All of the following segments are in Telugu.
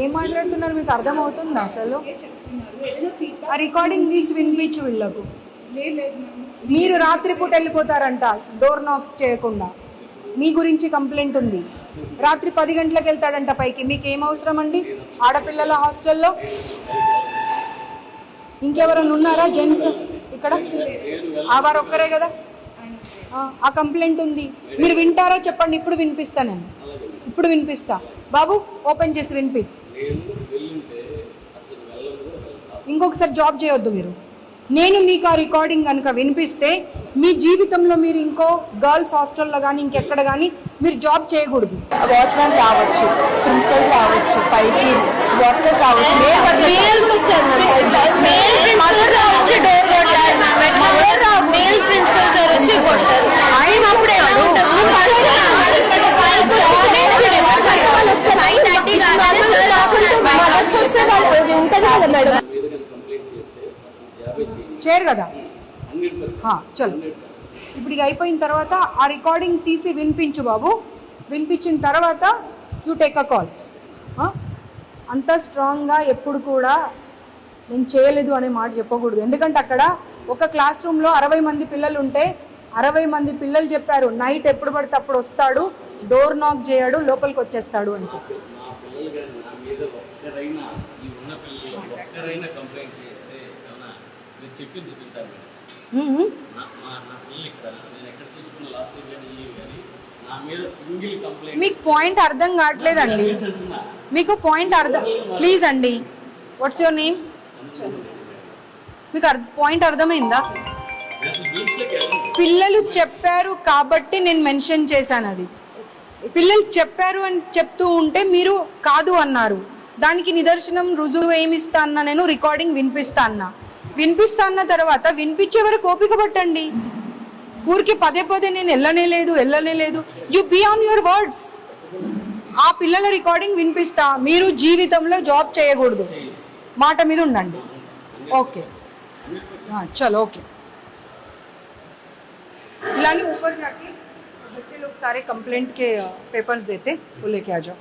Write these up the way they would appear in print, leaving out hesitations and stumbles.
ఏం మాట్లాడుతున్నారు మీకు అర్థమవుతుందా అసలు? చెప్తున్నారు ఏదైనా ఫీడ్బ్యాక్. ఆ రికార్డింగ్ తీసి వినిపించు వీళ్ళకు. లేదు మ్యామ్. మీరు రాత్రిపూట వెళ్ళిపోతారంట డోర్ నాక్స్ చేయకుండా. మీ గురించి కంప్లైంట్ ఉంది. రాత్రి 10 గంటలకు వెళ్తాడంట పైకి. మీకు ఏం అవసరం అండి ఆడపిల్లల హాస్టల్లో? ఇంకెవరైనా ఉన్నారా జెంట్స్ ఇక్కడ? వారు ఒక్కరే కదా. ఆ కంప్లైంట్ ఉంది. మీరు వింటారా చెప్పండి, ఇప్పుడు వినిపిస్తా. నేను ఇప్పుడు వినిపిస్తా. బాబు ఓపెన్ చేసి వినిపి. ఇంకొకసారి జాబ్ చేయొద్దు మీరు. నేను మీకు ఆ రికార్డింగ్ కనుక వినిపిస్తే మీ జీవితంలో మీరు ఇంకో గర్ల్స్ హాస్టల్లో కానీ ఇంకెక్కడ కానీ మీరు జాబ్ చేయకూడదు. వాచ్మెన్స్ రావచ్చు, ప్రిన్సిపల్స్ రావచ్చు, పైకి వర్కర్స్ రావచ్చు, చేయరు కదా. చలో ఇప్పుడు ఇక అయిపోయిన తర్వాత ఆ రికార్డింగ్ తీసి వినిపించు బాబు. వినిపించిన తర్వాత యూ టేక్ అ కాల్. అంత స్ట్రాంగ్గా ఎప్పుడు కూడా నేను చేయలేదు అనే మాట చెప్పకూడదు. ఎందుకంటే అక్కడ ఒక క్లాస్ రూమ్లో 60 మంది పిల్లలు ఉంటే 60 మంది పిల్లలు చెప్పారు నైట్ ఎప్పుడు పడితే అప్పుడు వస్తాడు, డోర్ నాక్ చేయడు, లోపలికి వచ్చేస్తాడు అని చెప్పి. మీకు పాయింట్ అర్థం కావట్లేదండి. మీకు పాయింట్ అర్థం ప్లీజ్ అండి. What's your name? మీకు పాయింట్ అర్థమైందా? పిల్లలు చెప్పారు కాబట్టి నేను మెన్షన్ చేశాను. అది పిల్లలు చెప్పారు అని చెప్తూ ఉంటే మీరు కాదు అన్నారు. దానికి నిదర్శనం రుజువు ఏమిస్తా అన్నా, నేను రికార్డింగ్ వినిపిస్తా అన్న తర్వాత వినిపించే వరకు ఓపిక పట్టండి. ఊరికి పదే నేను వెళ్ళనే లేదు. You be on your words. ఆ పిల్లల రికార్డింగ్ వినిపిస్తా. మీరు జీవితంలో జాబ్ చేయకూడదు, మాట మీద ఉండండి. ఓకే చలో ఓకే. खिलानी ऊपर जाके बच्चे लोग सारे कंप्लेंट के पेपर्स देते, वो लेके आ जाओ.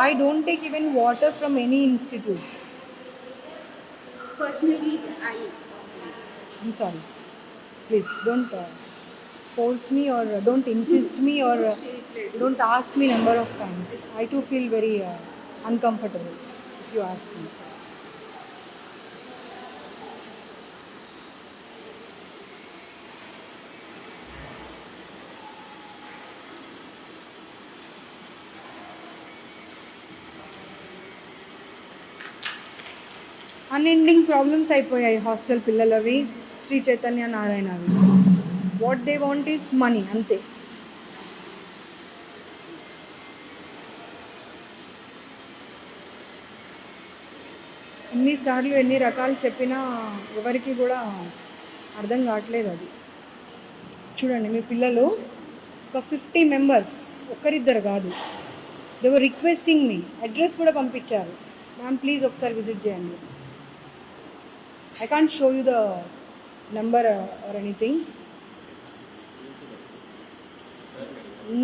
I don't take even water from any institute. Personally, I'm sorry. Please don't force me or don't insist me or don't ask me number of times. I too feel very uncomfortable if you ask me. Unending problems అయిపోయాయి హాస్టల్ పిల్లలవి, శ్రీ చైతన్య నారాయణవి. What they want is money, అంతే. ఎన్నిసార్లు ఎన్ని రకాలు చెప్పినా ఎవరికి కూడా అర్థం కావట్లేదు. అది చూడండి, మీ పిల్లలు ఒక 50 మెంబర్స్, ఒక్కరిద్దరు కాదు. They were requesting me. Address కూడా పంపించారు. మ్యామ్ ప్లీజ్ ఒకసారి విజిట్ చేయండి. I can't show you the number or anything.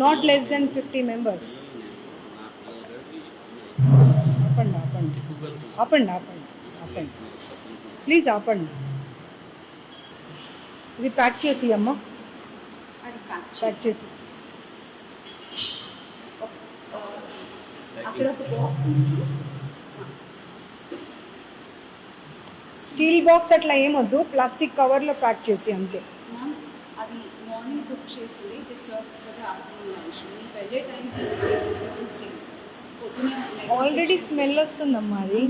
Not less than 50 members. Appandi. Please appandi. ఇది ప్యాక్ చేసి అమ్మ, అది ప్యాక్ చేసి. అక్కడ ఒక బాక్స్ ఉంది. స్టీల్ బాక్స్ అట్లా ఏమొద్దు, ప్లాస్టిక్ కవర్లో ప్యాక్ చేసి అంతే. మ్యామ్ అది మార్నింగ్ కుక్ చేసింది, it is serve for the afternoon lunch. మీకు వెళ్ళే టైంకి పొద్దున ఆల్రెడీ స్మెల్ వస్తుందమ్మా. అది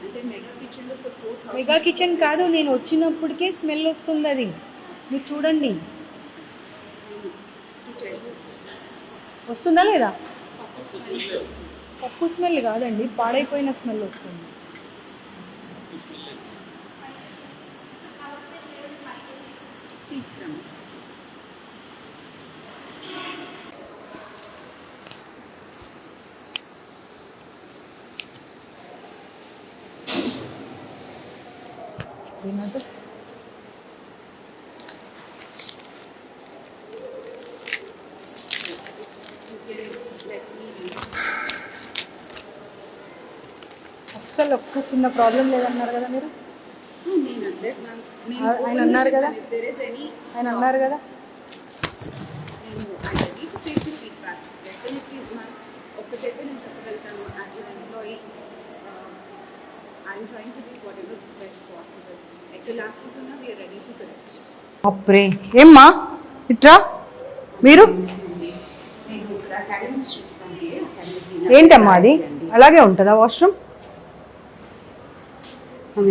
అంటే మెగా కిచెన్లో ఫర్ 4,000. మెగా కిచెన్ కాదు, నేను వచ్చినప్పటికే స్మెల్ వస్తుంది. అది మీరు చూడండి, వస్తుందా లేదా? పప్పు స్మెల్ కాదండి, పాడైపోయిన స్మెల్ వస్తుంది. తీసుకురండి. దీనితో అస్సలు ఒక్క చిన్న ప్రాబ్లం లేదన్నారు కదా మీరు నేను అడ్రస్ మ్యామ్ ఆయన అన్నారు కదా there is any ఆయన అన్నారు కదా నేను I ready to take the feedback definitely ma'am ఒక్కటైతే నేను చెప్పగలుగుతాను as an employee I'm trying to do whatever best possible ఎక్కడ lapses ఉన్నా we are ready to correct అప్పుడే ఏమ్మా ఇట్రా మీరు నేను అకాడమిక్స్ చూస్తాను ఏంటమ్మా అది అలాగే ఉంటుందా వాష్రూమ్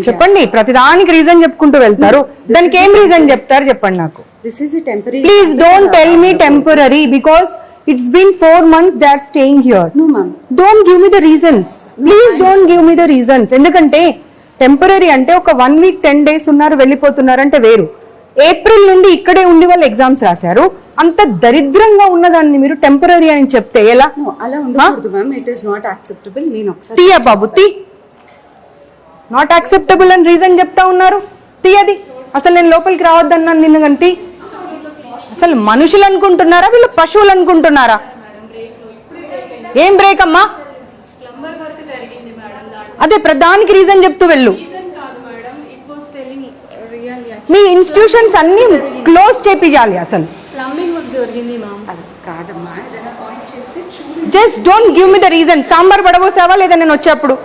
చెప్పండి ప్రతిదానికి రీజన్ చెప్పుకుంటూ వెళ్తారు దానికి ఏం రీజన్ చెప్తారు చెప్పండి నాకు this is a temporary please don't tell me temporary because it's been 4 months they are staying here no ma'am don't give me the reasons please don't give me the reasons ఎందుకంటే టెంపరరీ అంటే ఒక 1 week 10 days ఉన్నారు వెళ్ళిపోతున్నారు అంటే వేరు ఏప్రిల్ నుండి ఇక్కడే ఉండి వాళ్ళు ఎగ్జామ్స్ రాశారు అంత దరిద్రంగా ఉన్నదాన్ని మీరు టెంపరరీ అని చెప్తే ఎలా no అలా ఉండకూడదు ma'am it is not acceptable నేను ఒకసారి తీయ బాబు తీ నాట్ యాక్సెప్టబుల్ అని రీజన్ చెప్తా ఉన్నారు తీయది అసలు నేను లోపలికి రావద్దన్నాను నిన్ను గంతి అసలు మనుషులు అనుకుంటున్నారా వీళ్ళు పశువులు అనుకుంటున్నారా ఏం బ్రేక్ అమ్మా అదే ప్రధానికి రీజన్ చెప్తూ వెళ్ళు మీ ఇన్స్టిట్యూషన్స్ అన్ని క్లోజ్ చేపియాలి అసలు ప్లంబింగ్ వర్క్ జరిగింది మ్యామ్. అది కాదమ్మా ఏదైనా పాయింట్ చేస్తే చూడు just don't give me the reason sambar పడబోసావా లేదా నేను వచ్చేప్పుడు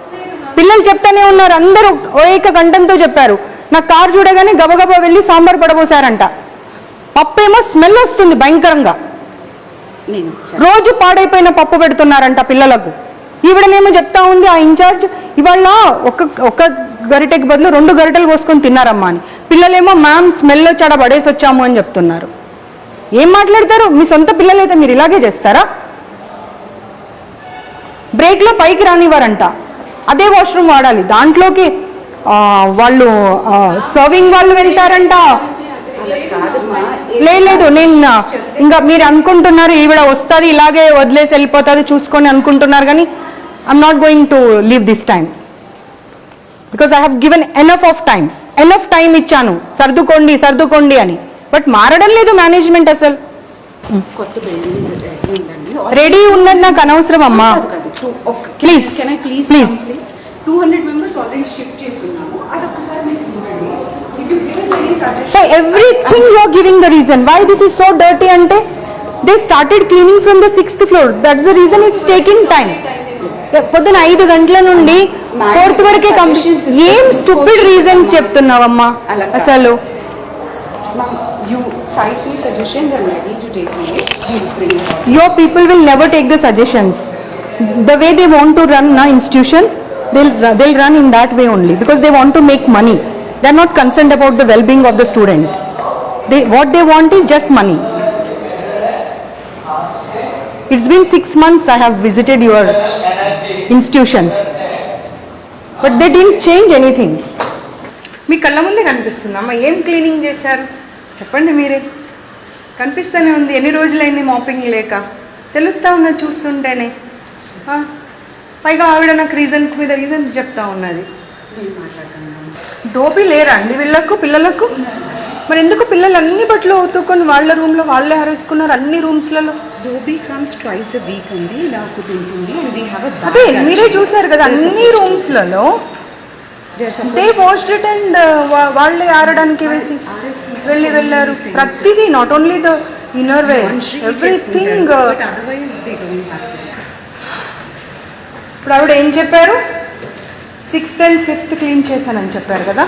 పిల్లలు చెప్తానే ఉన్నారు అందరూ ఏక కంఠంతో చెప్పారు నా కారు చూడగానే గబగబా వెళ్ళి సాంబార్ పడబోసారంట పప్పు ఏమో స్మెల్ వస్తుంది భయంకరంగా నేను రోజు పాడైపోయిన పప్పు పెడుతున్నారంట పిల్లలకు ఈవిడనేమో చెప్తా ఉంది ఆ ఇన్ఛార్జ్ ఇవాళ ఒక్క గరిటెకి బదులు 2 గరిటెలు పోసుకొని తిన్నారమ్మా అని పిల్లలేమో మ్యామ్ స్మెల్ వచ్చాడ పడేసి వచ్చాము అని చెప్తున్నారు ఏం మాట్లాడతారు మీ సొంత పిల్లలైతే మీరు ఇలాగే చేస్తారా బ్రేక్లో పైకి రానివ్వరంట అదే వాష్రూమ్ వాడాలి దాంట్లోకి వాళ్ళు సర్వింగ్ వాళ్ళు వెళ్తారంట లేదు నేను ఇంకా మీరు అనుకుంటున్నారు ఈవిడ వస్తుంది ఇలాగే వదిలేసి వెళ్ళిపోతుంది చూసుకొని అనుకుంటున్నారు కానీ I'm not going to leave this time because I have given enough time ఇచ్చాను సర్దుకోండి అని బట్ మారడం లేదు మేనేజ్మెంట్ అసలు కొత్త బిల్డింగ్ ఉందండి రెడీ ఉన్నది నాకు అనవసరం అమ్మా please please 200 members already shift చేస్తున్నాము అదొకసారి మీరు చూడండి it will give us any suggestion For everything you are giving the reason. Why this is so dirty ante? They started cleaning from the 6th floor. That's the reason it's taking time. పొద్దున 5 గంటల నుండి 4th వరకే కంప్లీట్ ఏం స్టూపిడ్ రీజన్స్ చెప్తున్నావమ్మా అసలు you cite me suggestions I'm ready to take it we'll bring it out. your people will never take the suggestions the way they want to run na institution they'll run in that way only because they want to make money they're not concerned about the well-being of the student what they want is just money it's been 6 months I have visited your institutions but they didn't change anything మీ కళ్ళ ముందే కనిపిస్తుందమ్మా ఏం క్లీనింగ్ చేశారు చెప్పండి మీరే కనిపిస్తూనే ఉంది ఎన్ని రోజులైంది మాపింగ్ లేక తెలుస్తూ ఉన్నది చూస్తుంటేనే పైగా ఆవిడ నాకు రీజన్స్ మీద రీజన్స్ చెప్తా ఉన్నది నేను మాట్లాడతాను దోపి లేరా అండి వీళ్ళకు పిల్లలకు మరి ఎందుకు పిల్లలు అన్ని బట్టలు ఉతుక్కొని వాళ్ళ రూమ్లో వాళ్ళే హరేసుకున్నారు అన్ని రూమ్స్లలో dhobi comes twice a week అండి ఇలా ఒకటి ఉంటుంది and we have a bag అదే మీరే actually. చూసారు కదా అన్ని రూమ్స్లలో They are supposed they washed it and వాళ్ళే ఆరడానికి వేసి వెళ్ళారు ప్రతిదీ not only the inner wear laundry everything చేసుకుంటారు, but otherwise they don't have to. ఇప్పుడు ఆవిడ ఏం చెప్పారు 6th and 5th క్లీన్ చేశానని చెప్పారు కదా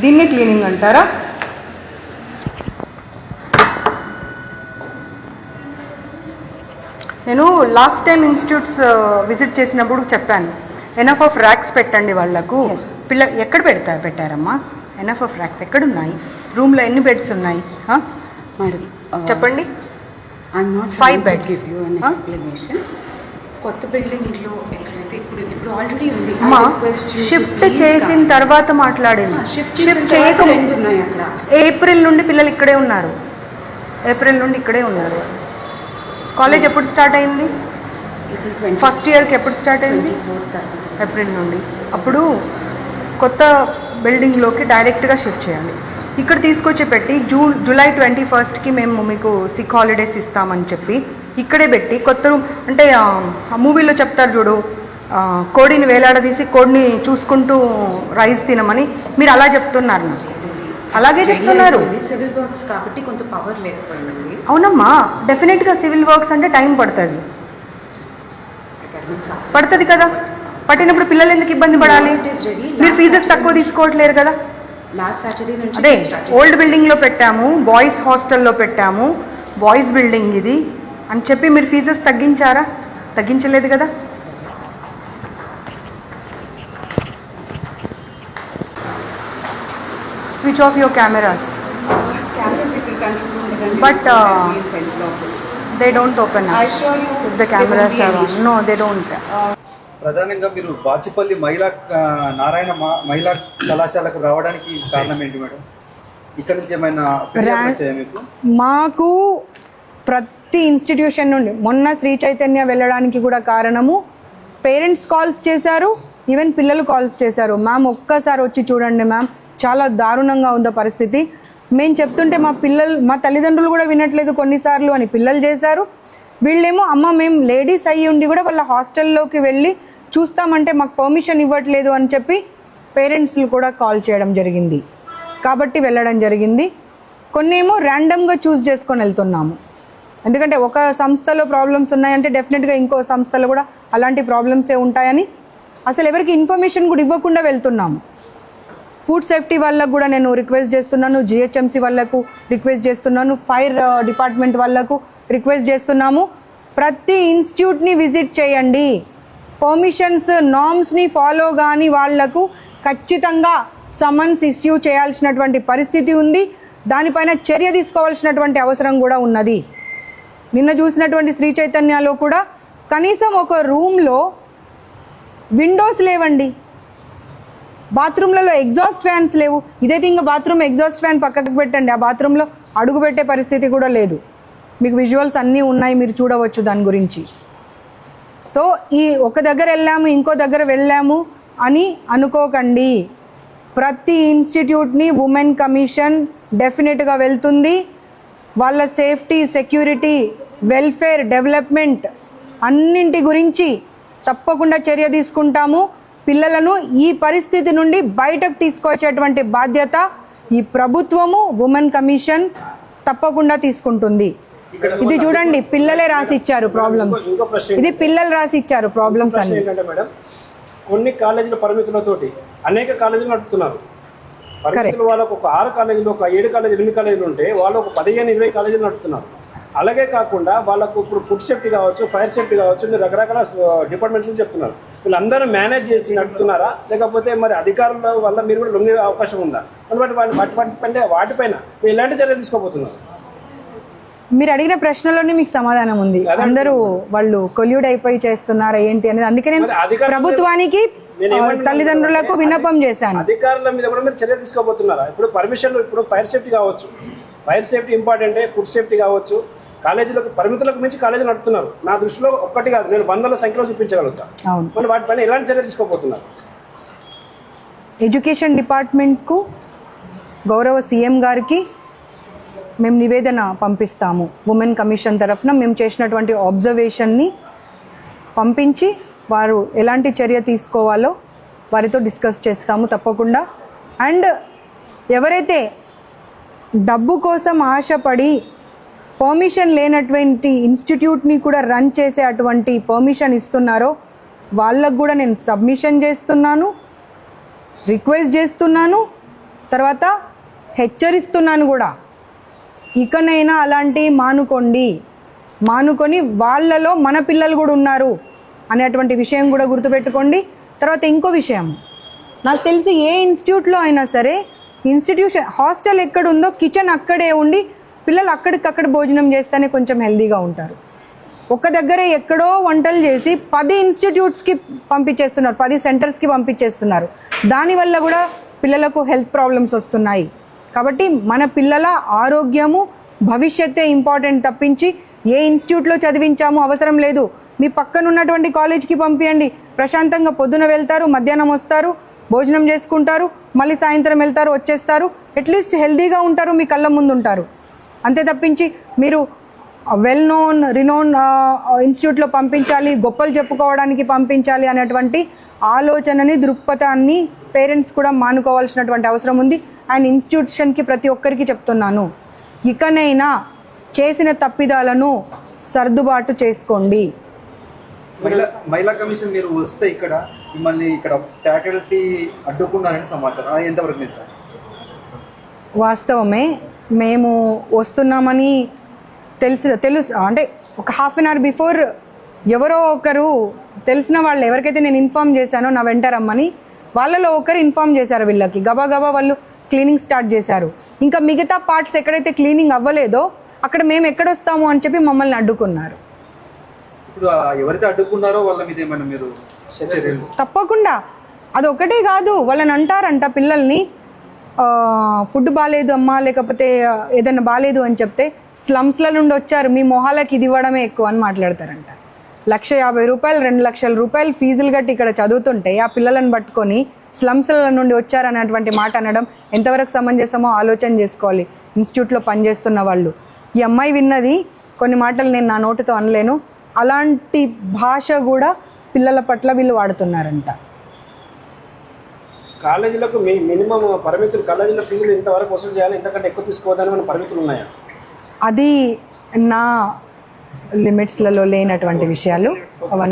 దీన్ని క్లీనింగ్ అంటారా నేను లాస్ట్ టైం ఇన్స్టిట్యూట్స్ విజిట్ చేసినప్పుడు చెప్పాను ఎనఫ్ ఆఫ్ ర్యాక్స్ పెట్టండి వాళ్ళకు ఎక్కడ పెట్టారమ్మా ఎనఫ్ ఆఫ్ ర్యాక్స్ ఎక్కడున్నాయి రూమ్లో ఎన్ని బెడ్స్ ఉన్నాయి Madam, చెప్పండి I'm not 5 trying to beds. give you an explanation. కొత్త బిల్డింగ్ లో ఎక్కడైతే ఇప్పుడు ఆల్రెడీ ఉంది అమ్మా షిఫ్ట్ చేసిన తర్వాత మాట్లాడింది షిఫ్ట్ షిఫ్ట్ చేయక చేయక రెండు ఉన్నాయి అక్కడ ఏప్రిల్ నుండి పిల్లలు ఇక్కడే ఉన్నారు కాలేజ్ ఎప్పుడు స్టార్ట్ అయింది ఇప్పుడు ఫస్ట్ ఇయర్కి ఎప్పుడు స్టార్ట్ అయింది 24th ఏప్రిల్ నుండి అప్పుడు కొత్త బిల్డింగ్లోకి డైరెక్ట్గా షిఫ్ట్ చేయాలి. ఇక్కడ తీసుకొచ్చి పెట్టి జూలై 21st మేము మీకు సిక్ హాలిడేస్ ఇస్తామని చెప్పి ఇక్కడే పెట్టి కొత్త రూమ్ అంటే ఆ మూవీలో చెప్తారు చూడు, కోడిని వేలాడదీసి కోడిని చూసుకుంటూ రైస్ తినమని మీరు అలా చెప్తున్నారు. నాకు అలాగే చెప్తున్నారు. సివిల్ వర్క్స్ కాబట్టి కొంత పవర్ లేకపోయిందండి. అవునమ్మా, డెఫినెట్గా సివిల్ వర్క్స్ అంటే టైం పడుతుంది కదా. పట్టినప్పుడు పిల్లలు ఎందుకు ఇబ్బంది పడాలి? మీరు ఫీజెస్ తక్కువ తీసుకోవట్లేరు కదా. లాస్ట్ సాటర్డే నుంచి అదే ఓల్డ్ బిల్డింగ్లో పెట్టాము, బాయ్స్ హాస్టల్లో పెట్టాము, బాయ్స్ బిల్డింగ్ ఇది అని చెప్పి మీరు ఫీజెస్ తగ్గించారా? తగ్గించలేదు కదా. Switch off your cameras. But they don't open up. I assure you if the cameras are on. No, they don't. ప్రధానంగా మీరు బాచిపల్లి నారాయణ మహిళా కళాశాలకు రావడానికి కారణం ఏంటి మేడం? ఇక్కడ నుంచి ఏమైనా వచ్చాయా మీకు? మాకు ప్రతి ఇన్స్టిట్యూషన్ నుండి మొన్న శ్రీ చైతన్య వెళ్ళడానికి కూడా కారణము పేరెంట్స్ కాల్స్ చేశారు, ఈవెన్ పిల్లలు కాల్స్ చేశారు. మ్యామ్ ఒక్కసారి వచ్చి చూడండి మ్యామ్, చాలా దారుణంగా ఉందో పరిస్థితి. మేము చెప్తుంటే మా తల్లిదండ్రులు కూడా వినట్లేదు కొన్నిసార్లు అని పిల్లలు చేశారు. వీళ్ళేమో అమ్మ మేము లేడీస్ అయ్యి ఉండి కూడా వాళ్ళ హాస్టల్లోకి వెళ్ళి చూస్తామంటే మాకు పర్మిషన్ ఇవ్వట్లేదు అని చెప్పి పేరెంట్స్లు కూడా కాల్ చేయడం జరిగింది. కాబట్టి వెళ్ళడం జరిగింది. కొన్ని ఏమో ర్యాండమ్గా చూస్ చేసుకొని వెళ్తున్నాము. ఎందుకంటే ఒక సంస్థలో ప్రాబ్లమ్స్ ఉన్నాయంటే డెఫినెట్గా ఇంకో సంస్థలో కూడా అలాంటి ప్రాబ్లమ్సే ఉంటాయని అసలు ఎవరికి ఇన్ఫర్మేషన్ కూడా ఇవ్వకుండా వెళ్తున్నాము. ఫుడ్ సేఫ్టీ వాళ్ళకు కూడా నేను రిక్వెస్ట్ చేస్తున్నాను, జిహెచ్ఎంసీ వాళ్ళకు రిక్వెస్ట్ చేస్తున్నాను, ఫైర్ డిపార్ట్మెంట్ వాళ్ళకు రిక్వెస్ట్ చేస్తున్నాము. ప్రతి ఇన్స్టిట్యూట్ని విజిట్ చేయండి. పర్మిషన్స్ నామ్స్ని ఫాలో కానీ వాళ్లకు ఖచ్చితంగా సమన్స్ ఇష్యూ చేయాల్సినటువంటి పరిస్థితి ఉంది. దానిపైన చర్య తీసుకోవాల్సినటువంటి అవసరం కూడా ఉన్నది. నిన్న చూసినటువంటి శ్రీ చైతన్యలో కూడా కనీసం ఒక రూమ్లో విండోస్ లేవండి, బాత్రూమ్లలో ఎగ్జాస్ట్ ఫ్యాన్స్ లేవు. ఇదైతే ఇంకా బాత్రూమ్ ఎగ్జాస్ట్ ఫ్యాన్ పక్కకు పెట్టండి, ఆ బాత్రూంలో అడుగు పెట్టే పరిస్థితి కూడా లేదు. మీకు విజువల్స్ అన్నీ ఉన్నాయి, మీరు చూడవచ్చు దాని గురించి. సో ఈ ఒక దగ్గర వెళ్ళాము ఇంకో దగ్గర వెళ్ళాము అని అనుకోకండి. ప్రతి ఇన్స్టిట్యూట్ని ఉమెన్ కమిషన్ డెఫినెట్గా వెళ్తుంది. వాళ్ళ సేఫ్టీ, సెక్యూరిటీ, వెల్ఫేర్, డెవలప్మెంట్ అన్నింటి గురించి తప్పకుండా చర్య తీసుకుంటాము. పిల్లలను ఈ పరిస్థితి నుండి బయటకు తీసుకొచ్చేటువంటి బాధ్యత ఈ ప్రభుత్వము, ఉమెన్ కమిషన్ తప్పకుండా తీసుకుంటుంది. ఇది చూడండి, పిల్లలే రాసి ఇచ్చారు ప్రాబ్లమ్స్. ఇది పిల్లలు రాసి ఇచ్చారు ప్రాబ్లమ్స్ అన్ని. మేడం, కొన్ని కాలేజీల పరిమితులతోటి అనేక కాలేజీలు నడుపుతున్నారు. పరిమితులు వాళ్ళకు ఒక 6 కాలేజీలు, ఒక 7 కాలేజీలు, 8 కాలేజీలు ఉంటే వాళ్ళు ఒక 15-20 కాలేజీలు నడుపుతున్నారు. అలాగే కాకుండా వాళ్ళకు ఇప్పుడు ఫుడ్ సేఫ్టీ కావచ్చు, ఫైర్ సేఫ్టీ కావచ్చు, మీరు రకరకాల డిపార్ట్మెంట్స్ నుంచి చెప్తున్నారు. వీళ్ళందరూ మేనేజ్ చేసి నడుపుతున్నారా, లేకపోతే మరి అధికారుల వల్ల మీరు కూడా లొంగే అవకాశం ఉందా? వాటిపైన మీరు ఎలాంటి చర్యలు తీసుకోబోతున్నారు? మీరు అడిగిన ప్రశ్నలోనే మీకు సమాధానం ఉంది. అందరూ వాళ్ళు కొల్యూడ్ అయిపోయి చేస్తున్నారా ఏంటి అనేది. అందుకే నేను ప్రభుత్వానికి, తల్లిదండ్రులకు విన్నపం చేశాను. అధికారుల మీద కూడా మీరు చర్య తీసుకోబోతున్నారా? ఇప్పుడు పర్మిషన్, ఇప్పుడు ఫైర్ సేఫ్టీ కావచ్చు, ఫైర్ సేఫ్టీ ఇంపార్టెంటే, ఫుడ్ సేఫ్టీ కావచ్చు, కాలేజీలకు పరిమితులకు మించి కాలేజీలు నడుపుతున్నారు. నా దృష్టిలో ఒక్కటి కాదు, నేను 100ల సంఖ్యలో చూపించగలుగుతా. మరి వాటిపైన ఎలాంటి చర్య తీసుకోబోతున్నారు? ఎడ్యుకేషన్ డిపార్ట్మెంట్కు, గౌరవ సీఎం గారికి మేము నివేదన పంపిస్తాము. ఉమెన్ కమిషన్ తరఫున మేము చేసినటువంటి అబ్జర్వేషన్ని పంపించి వారు ఎలాంటి చర్య తీసుకోవాలో వారితో డిస్కస్ చేస్తాము తప్పకుండా. అండ్ ఎవరైతే డబ్బు కోసం ఆశపడి పర్మిషన్ లేనటువంటి ఇన్స్టిట్యూట్ని కూడా రన్ చేసే అటువంటి పర్మిషన్ ఇస్తున్నారో వాళ్ళకు కూడా నేను సబ్మిషన్ చేస్తున్నాను, రిక్వెస్ట్ చేస్తున్నాను, తర్వాత హెచ్చరిస్తున్నాను కూడా. ఇకనైనా అలాంటి మానుకొని వాళ్ళలో మన పిల్లలు కూడా ఉన్నారు అనేటువంటి విషయం కూడా గుర్తుపెట్టుకోండి. తర్వాత ఇంకో విషయం, నాకు తెలిసి ఏ ఇన్స్టిట్యూట్లో అయినా సరే ఇన్స్టిట్యూషన్ హాస్టల్ ఎక్కడ ఉందో కిచెన్ అక్కడే ఉండి పిల్లలు అక్కడికక్కడ భోజనం చేస్తేనే కొంచెం హెల్తీగా ఉంటారు. ఒక దగ్గరే ఎక్కడో వంటలు చేసి 10 ఇన్స్టిట్యూట్స్కి పంపించేస్తున్నారు, 10 సెంటర్స్కి పంపించేస్తున్నారు. దానివల్ల కూడా పిల్లలకు హెల్త్ ప్రాబ్లమ్స్ వస్తున్నాయి. కాబట్టి మన పిల్లల ఆరోగ్యము, భవిష్యత్తే ఇంపార్టెంట్ తప్పించి ఏ ఇన్స్టిట్యూట్లో చదివించాము అవసరం లేదు. మీ పక్కన ఉన్నటువంటి కాలేజ్కి పంపించండి, ప్రశాంతంగా పొద్దున వెళ్తారు, మధ్యాహ్నం వస్తారు, భోజనం చేసుకుంటారు, మళ్ళీ సాయంత్రం వెళ్తారు, వచ్చేస్తారు. అట్లీస్ట్ హెల్దీగా ఉంటారు, మీ కళ్ళ ముందు ఉంటారు. అంతే తప్పించి మీరు వెల్ నోన్ రినోన్ ఇన్స్టిట్యూట్లో పంపించాలి, గొప్పలు చెప్పుకోవడానికి పంపించాలి అనేటువంటి ఆలోచనని, దృక్పథాన్ని పేరెంట్స్ కూడా మానుకోవాల్సినటువంటి అవసరం ఉంది. అండ్ ఇన్స్టిట్యూషన్కి ప్రతి ఒక్కరికి చెప్తున్నాను, ఇకనైనా చేసిన తప్పిదాలను సర్దుబాటు చేసుకోండి. మహిళా కమిషన్ మీరు వస్తే ఇక్కడ మిమ్మల్ని ఇక్కడ ఫ్యాకల్టీ అడ్డుకున్నారని సమాచారం, అది ఎంతవరకు నిజం? వాస్తవమే, మేము వస్తున్నామని తెలుసు అంటే ఒక హాఫ్ అన్ అవర్ బిఫోర్ ఎవరో ఒకరు తెలిసిన వాళ్ళు ఎవరికైతే నేను ఇన్ఫామ్ చేశానో నా వెంట రమ్మని, వాళ్ళలో ఒకరు ఇన్ఫామ్ చేశారు వీళ్ళకి. గబా వాళ్ళు క్లీనింగ్ స్టార్ట్ చేశారు. ఇంకా మిగతా పార్ట్స్ ఎక్కడైతే క్లీనింగ్ అవ్వలేదో అక్కడ మేము ఎక్కడొస్తాము అని చెప్పి మమ్మల్ని అడ్డుకున్నారు. ఇప్పుడు ఎవరైతే అడ్డుకున్నారో వాళ్ళ మీద ఏమైనా మీరు చర్యలు? తప్పకుండా. అది ఒకటే కాదు, వాళ్ళని అంటారంట పిల్లల్ని, ఫుడ్ బాగాలేదు అమ్మా, లేకపోతే ఏదైనా బాగాలేదు అని చెప్తే స్లమ్స్ల నుండి వచ్చారు, మీ మొహాలకి ఇది ఇవ్వడమే ఎక్కువ అని మాట్లాడతారంట. 1,50,000 రూపాయలు 2,00,000 రూపాయలు ఫీజులు కట్టి ఇక్కడ చదువుతుంటే ఆ పిల్లలను పట్టుకొని స్లమ్స్ల నుండి వచ్చారనేటువంటి మాట అనడం ఎంతవరకు సమంజసమో ఆలోచన చేసుకోవాలి ఇన్స్టిట్యూట్లో పనిచేస్తున్న వాళ్ళు. ఈ అమ్మాయి విన్నది కొన్ని మాటలు నేను నా నోటితో అనలేను, అలాంటి భాష కూడా పిల్లల పట్ల వీళ్ళు వాడుతున్నారంట. కాలేజీలకు మినిమం పరిమితులు, కాలేజీలో ఫీజులు ఇంతవరకు వసూలు చేయాలి, ఇంతకంటే ఎక్కువ తీసుకోవద్దని మన పరిమితులు ఉన్నాయా? అది నా లిమిట్స్లలో లేనటువంటి విషయాలు అవన్నీ